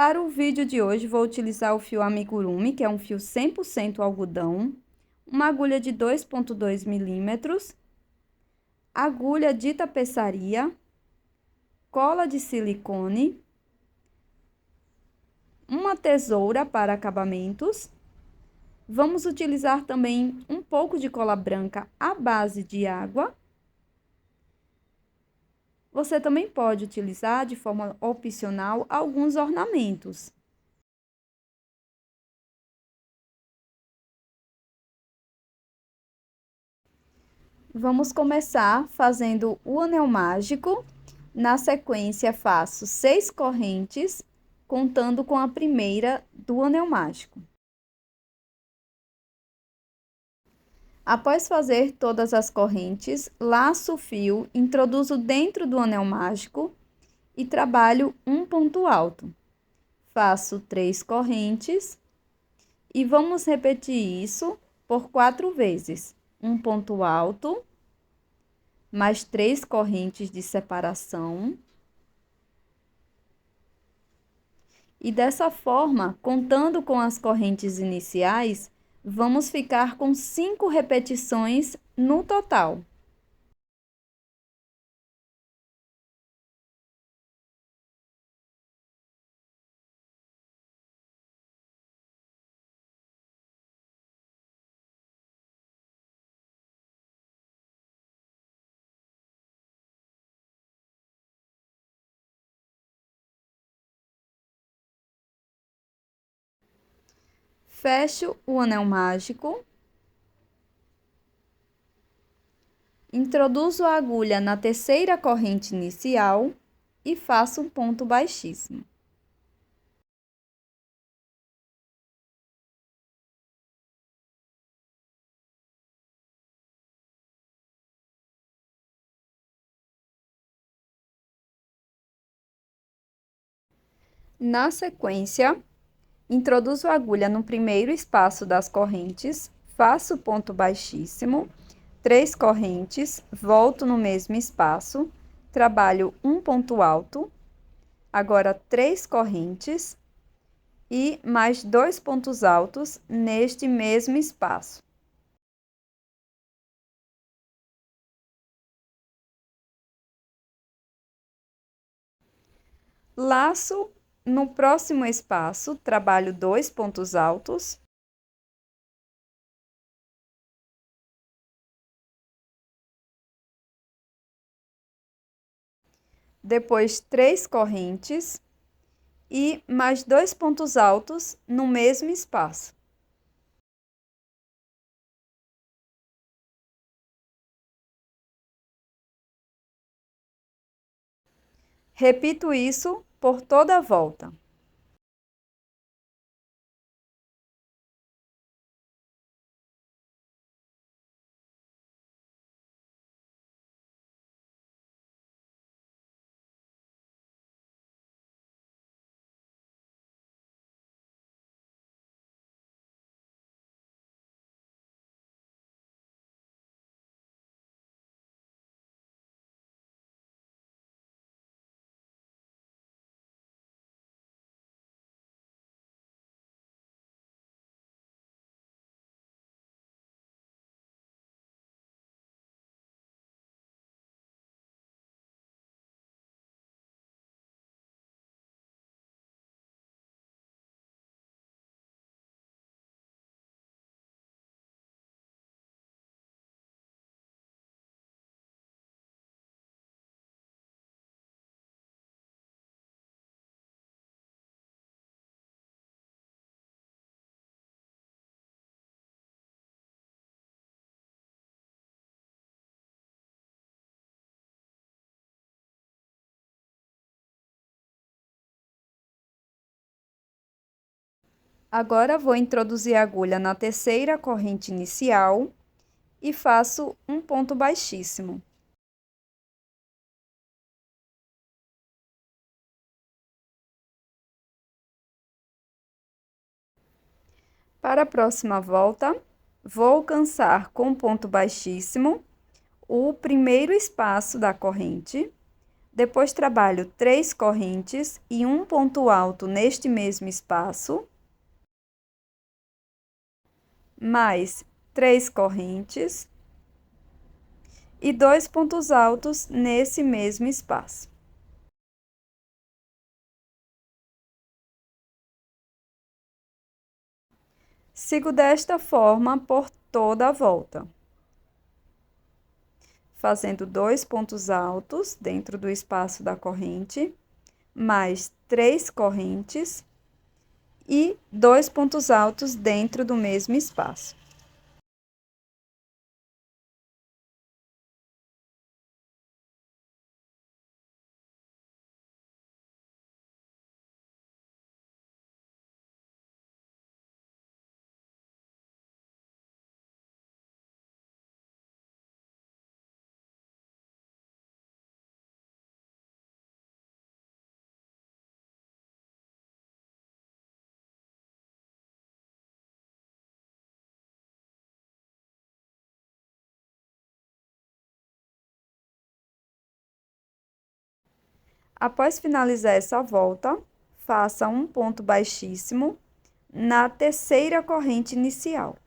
Para o vídeo de hoje, vou utilizar o fio amigurumi, que é um fio 100% algodão, uma agulha de 2,2 milímetros, agulha de tapeçaria, cola de silicone, uma tesoura para acabamentos. Vamos utilizar também um pouco de cola branca à base de água. Você também pode utilizar de forma opcional alguns ornamentos. Vamos começar fazendo o anel mágico. Na sequência, faço 6 correntes, contando com a primeira do anel mágico. Após fazer todas as correntes, laço o fio, introduzo dentro do anel mágico e trabalho um ponto alto. Faço 3 correntes e vamos repetir isso por 4 vezes. Um ponto alto, mais 3 correntes de separação. E dessa forma, contando com as correntes iniciais, vamos ficar com 5 repetições no total. Fecho o anel mágico. Introduzo a agulha na terceira corrente inicial e faço um ponto baixíssimo. Na sequência, introduzo a agulha no primeiro espaço das correntes, faço ponto baixíssimo, 3 correntes, volto no mesmo espaço, trabalho um ponto alto, agora 3 correntes e mais 2 pontos altos neste mesmo espaço. Laço no próximo espaço, trabalho 2 pontos altos. Depois 3 correntes e mais 2 pontos altos no mesmo espaço. Repito isso por toda a volta. Agora, vou introduzir a agulha na terceira corrente inicial e faço um ponto baixíssimo. Para a próxima volta, vou alcançar com ponto baixíssimo o primeiro espaço da corrente, Depois trabalho 3 correntes e um ponto alto neste mesmo espaço, mais 3 correntes e 2 pontos altos nesse mesmo espaço. Sigo desta forma por toda a volta, fazendo 2 pontos altos dentro do espaço da corrente, mais 3 correntes e 2 pontos altos dentro do mesmo espaço. Após finalizar essa volta, faça um ponto baixíssimo na terceira corrente inicial.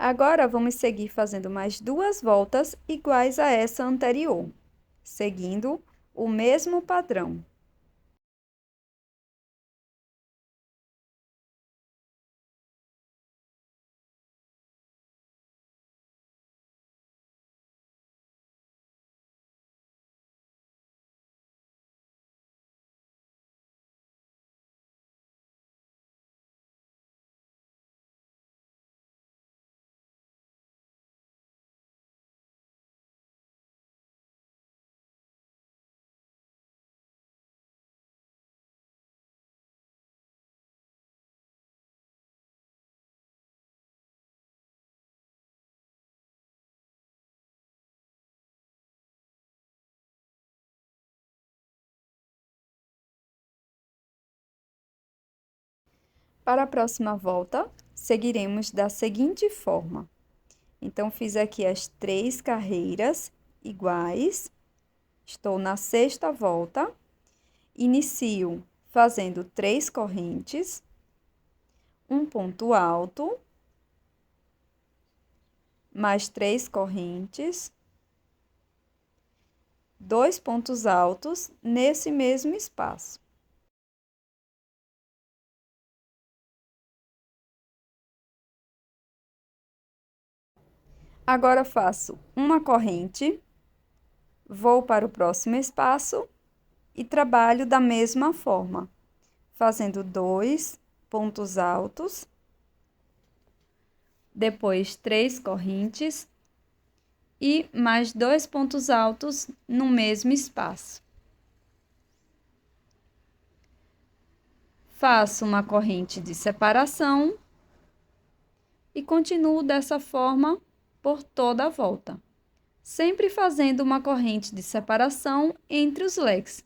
Agora, vamos seguir fazendo mais 2 voltas iguais a essa anterior, seguindo o mesmo padrão. Para a próxima volta, seguiremos da seguinte forma. Então, fiz aqui as 3 carreiras iguais, estou na sexta volta, inicio fazendo 3 correntes, um ponto alto, mais 3 correntes, 2 pontos altos nesse mesmo espaço. Agora, faço uma corrente, vou para o próximo espaço e trabalho da mesma forma, fazendo 2 pontos altos, depois 3 correntes e mais 2 pontos altos no mesmo espaço. Faço uma corrente de separação e continuo dessa forma por toda a volta, sempre fazendo uma corrente de separação entre os leques.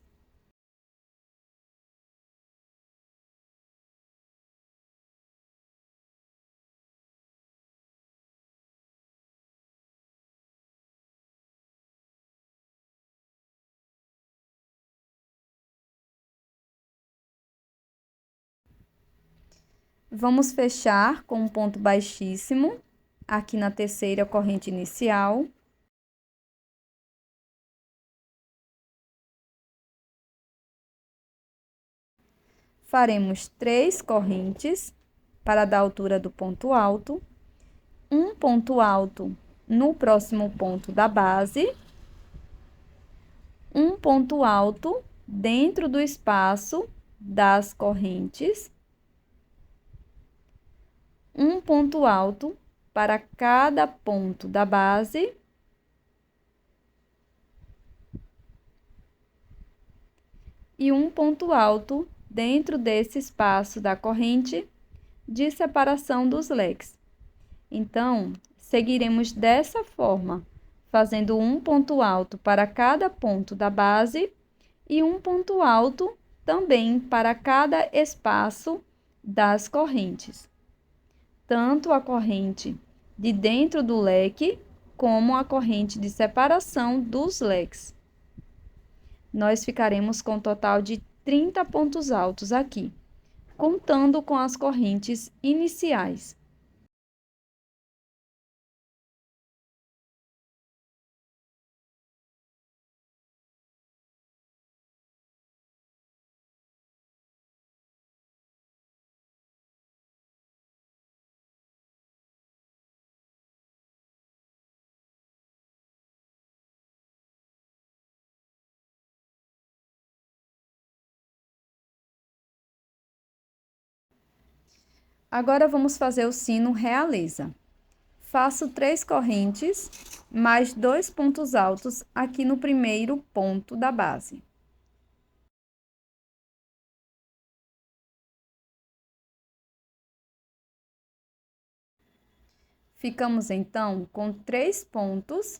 Vamos fechar com um ponto baixíssimo, aqui na terceira corrente inicial. Faremos 3 correntes para dar a altura do ponto alto, um ponto alto no próximo ponto da base, um ponto alto dentro do espaço das correntes, um ponto alto para cada ponto da base e um ponto alto dentro desse espaço da corrente de separação dos leques. Então, seguiremos dessa forma, fazendo um ponto alto para cada ponto da base e um ponto alto também para cada espaço das correntes, tanto a corrente de dentro do leque como a corrente de separação dos leques. Nós ficaremos com um total de 30 pontos altos aqui, contando com as correntes iniciais. Agora vamos fazer o sino realeza. Faço 3 correntes, mais 2 pontos altos aqui no primeiro ponto da base. Ficamos, então, com 3 pontos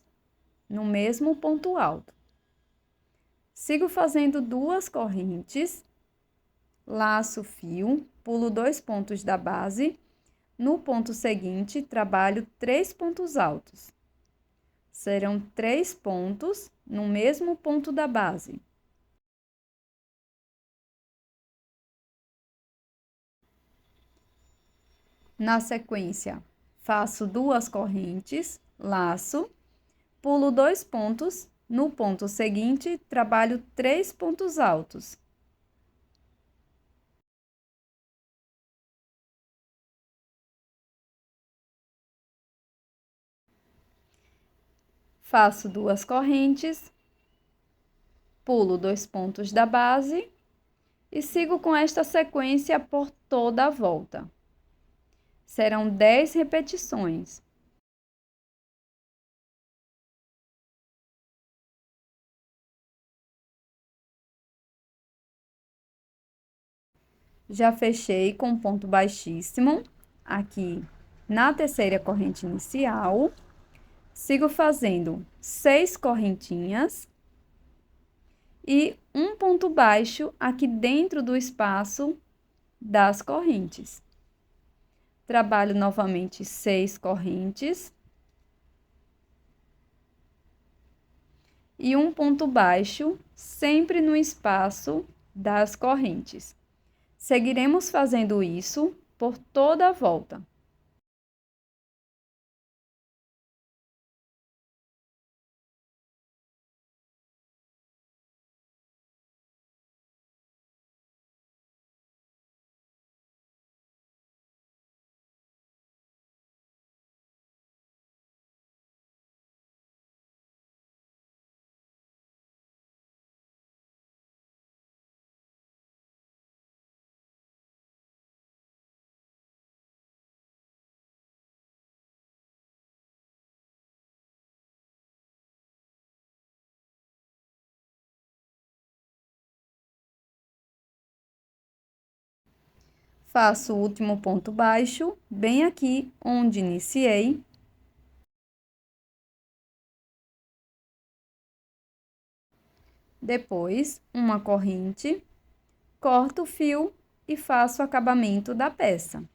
no mesmo ponto alto. Sigo fazendo 2 correntes, laço o fio, pulo 2 pontos da base. No ponto seguinte, trabalho 3 pontos altos. Serão 3 pontos no mesmo ponto da base. Na sequência, faço 2 correntes, laço, pulo 2 pontos. No ponto seguinte, trabalho 3 pontos altos. Faço 2 correntes, pulo 2 pontos da base e sigo com esta sequência por toda a volta. Serão 10 repetições. Já fechei com ponto baixíssimo aqui na terceira corrente inicial. Sigo fazendo 6 correntinhas e um ponto baixo aqui dentro do espaço das correntes. Trabalho novamente 6 correntes e um ponto baixo, sempre no espaço das correntes. Seguiremos fazendo isso por toda a volta. Faço o último ponto baixo, bem aqui onde iniciei. Depois, uma corrente, corto o fio e faço o acabamento da peça.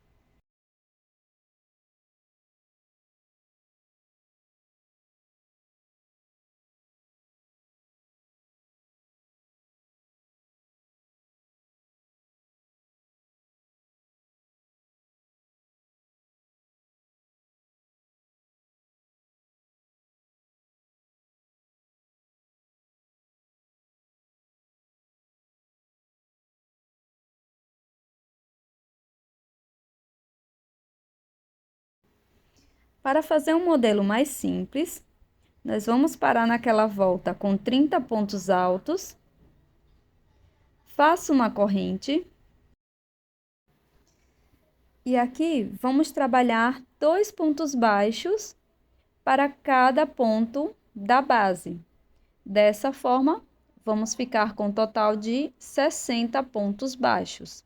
Para fazer um modelo mais simples, nós vamos parar naquela volta com 30 pontos altos. Faço uma corrente. E aqui vamos trabalhar 2 pontos baixos para cada ponto da base. Dessa forma, vamos ficar com um total de 60 pontos baixos.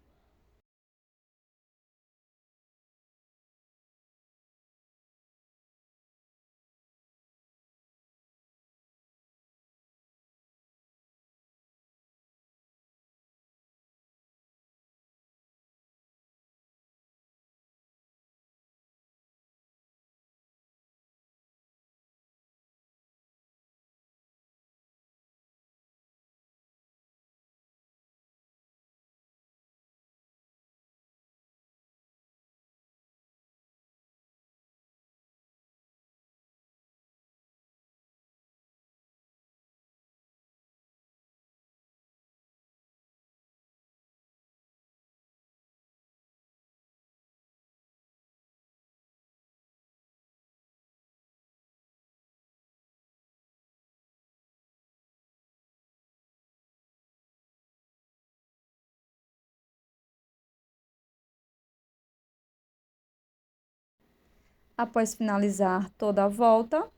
Após finalizar toda a volta,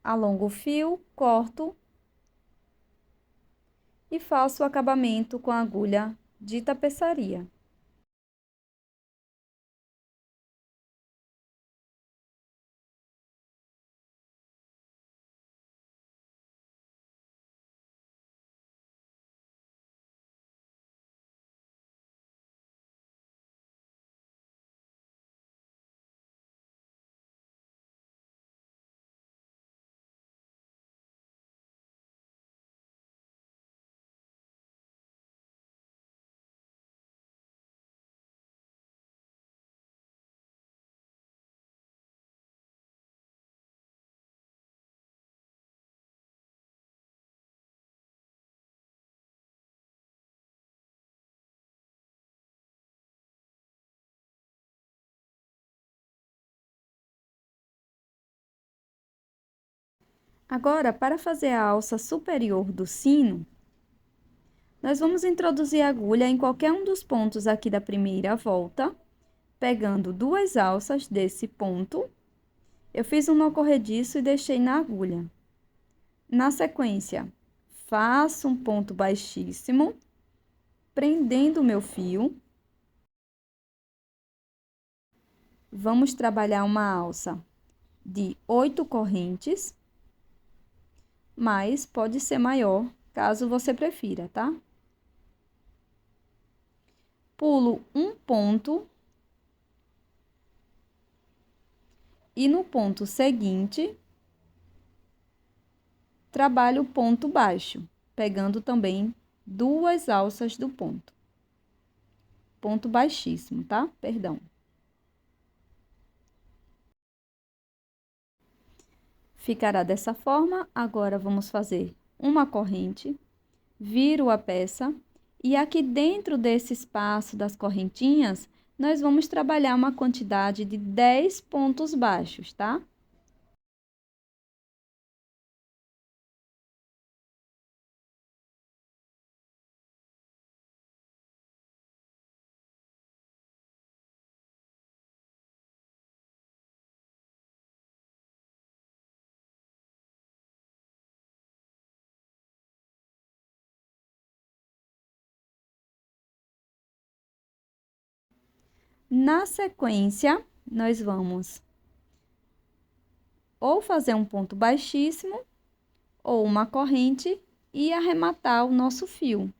alongo o fio, corto e faço o acabamento com a agulha de tapeçaria. Agora, para fazer a alça superior do sino, nós vamos introduzir a agulha em qualquer um dos pontos aqui da primeira volta, pegando duas alças desse ponto. Eu fiz um nó corrediço e deixei na agulha. Na sequência, faço um ponto baixíssimo, prendendo o meu fio. Vamos trabalhar uma alça de 8 correntes, mas pode ser maior, caso você prefira, tá? Pulo um ponto e no ponto seguinte, trabalho o ponto baixo, pegando também duas alças do ponto. Ponto baixíssimo, tá? Perdão. Ficará dessa forma. Agora, vamos fazer uma corrente, viro a peça e aqui dentro desse espaço das correntinhas, nós vamos trabalhar uma quantidade de 10 pontos baixos, tá? Na sequência, nós vamos ou fazer um ponto baixíssimo ou uma corrente e arrematar o nosso fio,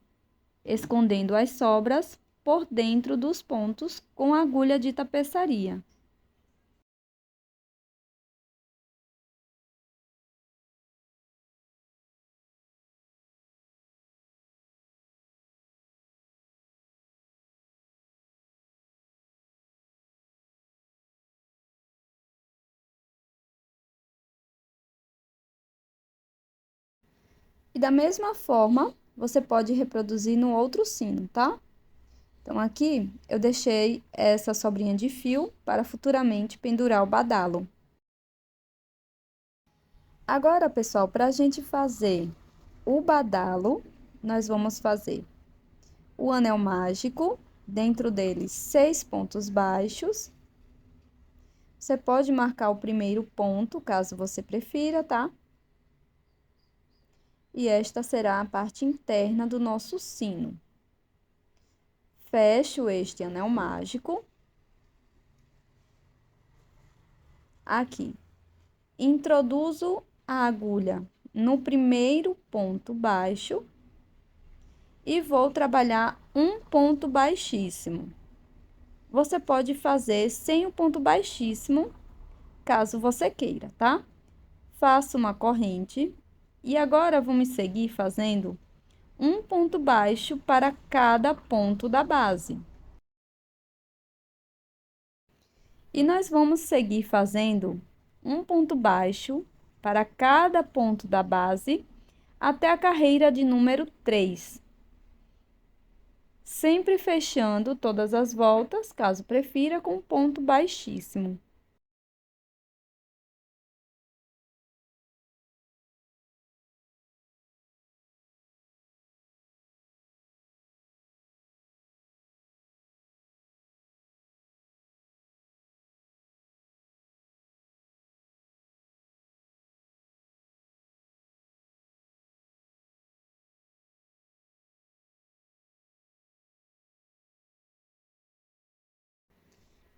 escondendo as sobras por dentro dos pontos com agulha de tapeçaria. E da mesma forma, você pode reproduzir no outro sino, tá? Então, aqui eu deixei essa sobrinha de fio para futuramente pendurar o badalo. Agora, pessoal, para a gente fazer o badalo, nós vamos fazer o anel mágico, dentro dele 6 pontos baixos. Você pode marcar o primeiro ponto, caso você prefira, tá? E esta será a parte interna do nosso sino. Fecho este anel mágico. Aqui, introduzo a agulha no primeiro ponto baixo e vou trabalhar um ponto baixíssimo. Você pode fazer sem o ponto baixíssimo, caso você queira, tá? Faço uma corrente e agora vamos seguir fazendo um ponto baixo para cada ponto da base. E nós vamos seguir fazendo um ponto baixo para cada ponto da base até a carreira de número 3. Sempre fechando todas as voltas, caso prefira, com um ponto baixíssimo.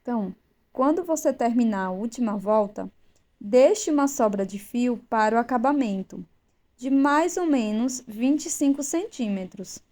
Então, quando você terminar a última volta, deixe uma sobra de fio para o acabamento, de mais ou menos 25 centímetros.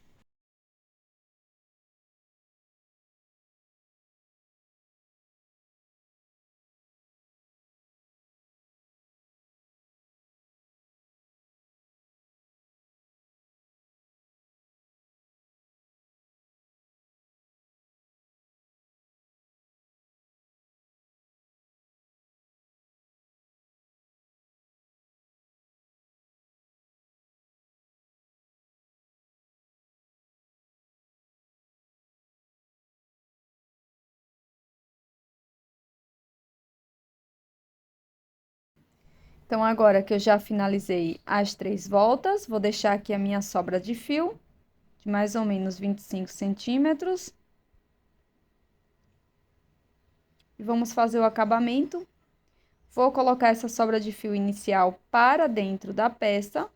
Então, agora que eu já finalizei as 3 voltas, vou deixar aqui a minha sobra de fio, de mais ou menos 25 centímetros. E vamos fazer o acabamento. Vou colocar essa sobra de fio inicial para dentro da peça.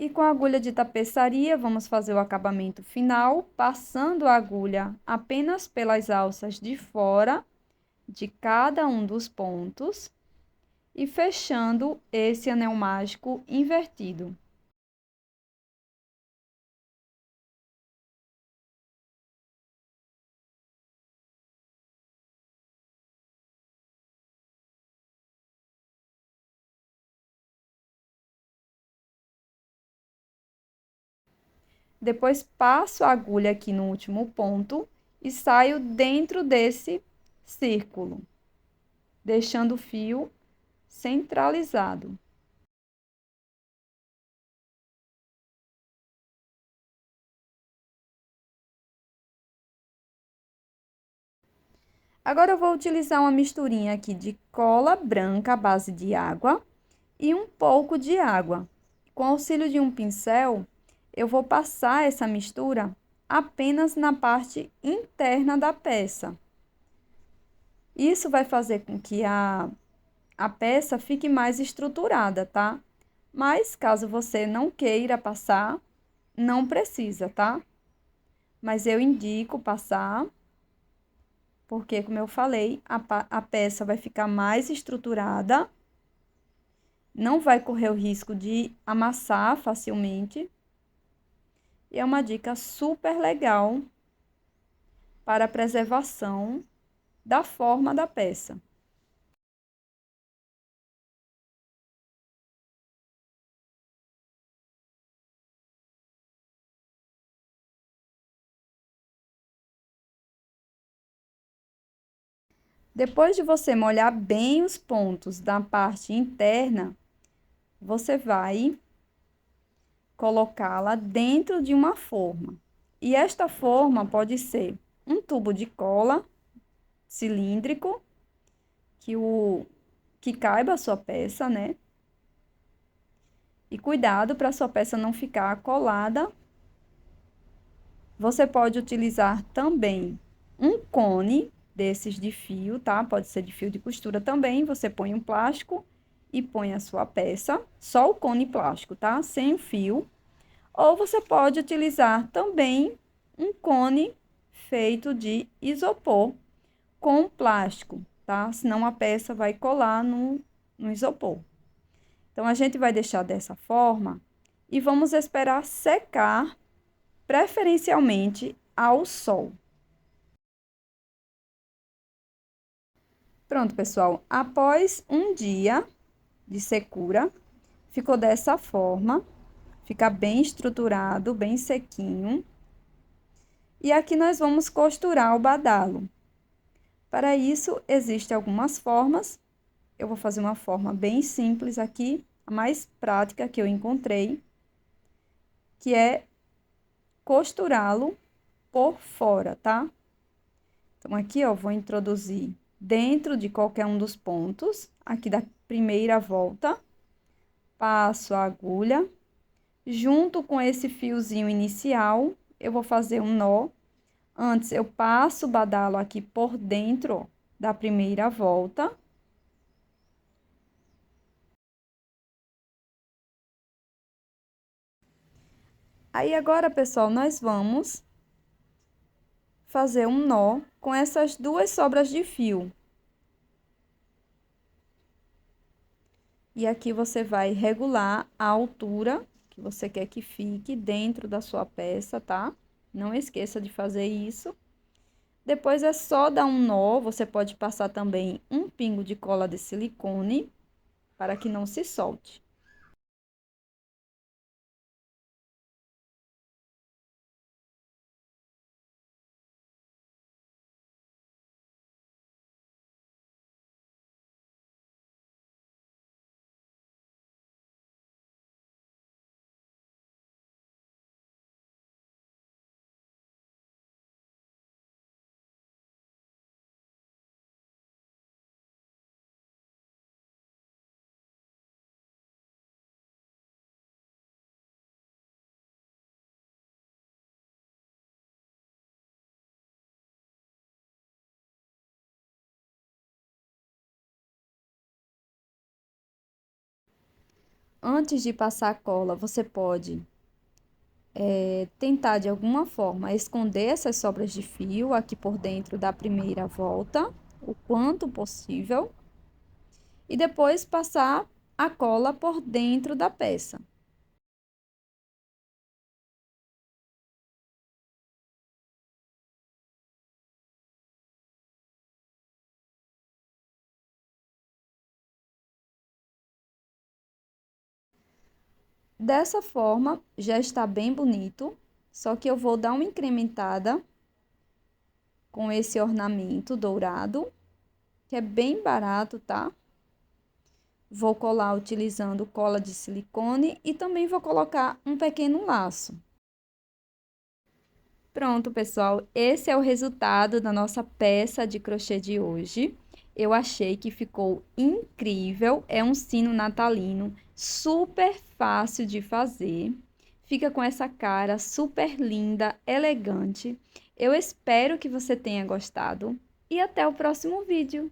E com a agulha de tapeçaria, vamos fazer o acabamento final, passando a agulha apenas pelas alças de fora de cada um dos pontos e fechando esse anel mágico invertido. Depois passo a agulha aqui no último ponto e saio dentro desse círculo, deixando o fio centralizado. Agora eu vou utilizar uma misturinha aqui de cola branca à base de água e um pouco de água. Com auxílio de um pincel, eu vou passar essa mistura apenas na parte interna da peça. Isso vai fazer com que a peça fique mais estruturada, tá? Mas caso você não queira passar, não precisa, tá? Mas eu indico passar, porque, como eu falei, a peça vai ficar mais estruturada, não vai correr o risco de amassar facilmente. E é uma dica super legal para a preservação da forma da peça. Depois de você molhar bem os pontos da parte interna, você vai colocá-la dentro de uma forma. E esta forma pode ser um tubo de cola cilíndrico que caiba a sua peça, né? E cuidado para a sua peça não ficar colada. Você pode utilizar também um cone desses de fio, tá? Pode ser de fio de costura também. Você põe um plástico e põe a sua peça, só o cone plástico, tá? Sem o fio. Ou você pode utilizar também um cone feito de isopor com plástico, tá? Senão a peça vai colar no isopor. Então, a gente vai deixar dessa forma e vamos esperar secar, preferencialmente ao sol. Pronto, pessoal. Após um dia de secura, ficou dessa forma. Fica bem estruturado, bem sequinho. E aqui nós vamos costurar o badalo. Para isso, existem algumas formas. Eu vou fazer uma forma bem simples aqui, a mais prática que eu encontrei, que é costurá-lo por fora, tá? Então, aqui, ó, vou introduzir dentro de qualquer um dos pontos, aqui da primeira volta, passo a agulha, junto com esse fiozinho inicial, eu vou fazer um nó. Antes, eu passo o badalo aqui por dentro, ó, da primeira volta. Aí, agora, pessoal, nós vamos fazer um nó com essas duas sobras de fio. E aqui você vai regular a altura que você quer que fique dentro da sua peça, tá? Não esqueça de fazer isso. Depois é só dar um nó, você pode passar também um pingo de cola de silicone para que não se solte. Antes de passar a cola, você pode tentar de alguma forma esconder essas sobras de fio aqui por dentro da primeira volta, o quanto possível, e depois passar a cola por dentro da peça. Dessa forma, já está bem bonito, só que eu vou dar uma incrementada com esse ornamento dourado, que é bem barato, tá? Vou colar utilizando cola de silicone e também vou colocar um pequeno laço. Pronto, pessoal, esse é o resultado da nossa peça de crochê de hoje. Eu achei que ficou incrível, é um sino natalino super fácil de fazer. Fica com essa cara super linda, elegante. Eu espero que você tenha gostado e até o próximo vídeo.